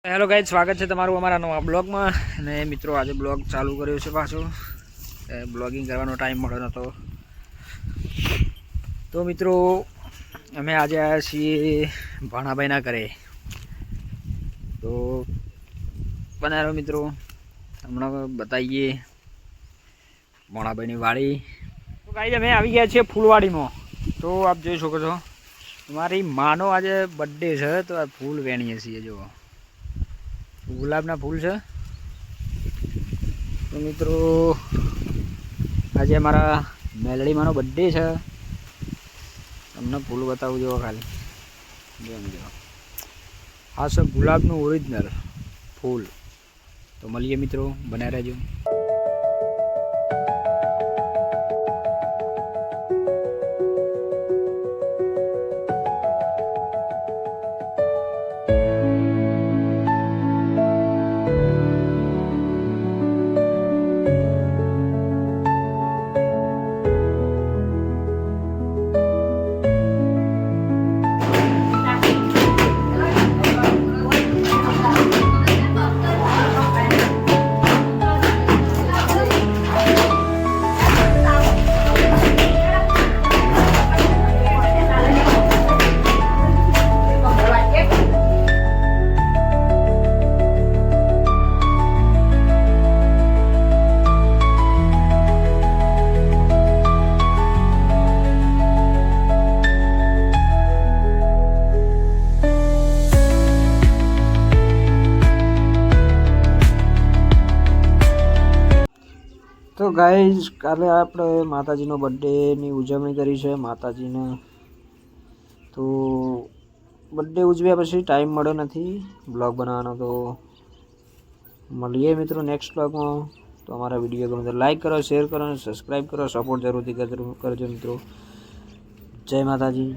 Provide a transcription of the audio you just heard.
Hello guys, સ્વાગત છે તમારું અમારા નવા બ્લોગમાં. અને મિત્રો આજે બ્લોગ ચાલુ કર્યો છે પાછો. બ્લોગિંગ કરવાનો ટાઈમ મળ્યો નહોતો. તો મિત્રો અમે આજે આવ્યા છીએ ભાણાભાઈના ઘરે. તો બનાવો મિત્રો, હમણાં બતાવીએ ભાણાભાઈની વાડી. તો ગાઈઝ અમે આવી ગયા છીએ ફૂલવાડીમાં. તો આપ જોઈ શકો છો મારી માનો આજે બર્થડે છે, તો આ ફૂલ વેણીએ છીએ. જુઓ, ગુલાબના ફૂલ છે. તો મિત્રો આજે અમારા મેલડીમાંનો બર્થડે છે. તમને ફૂલ બતાવું જો ખાલી જો. આ છે ગુલાબનું ઓરિજિનલ ફૂલ. તો મળીએ મિત્રો, બનાવી રહેજો. તો ગાઈઝ કાલે આપણે માતાજીનો બર્થડેની ઉજવણી કરી છે માતાજીને. તો બર્થડે ઉજવ્યા પછી ટાઈમ મળ્યો નથી બ્લોગ બનાવવાનો. તો મળીએ મિત્રો નેક્સ્ટ બ્લોગમાં. તો અમારા વિડીયો ગમે તો લાઈક કરો, શેર કરો અને સબસ્ક્રાઈબ કરો. સપોર્ટ જરૂરથી કરજો મિત્રો. જય માતાજી.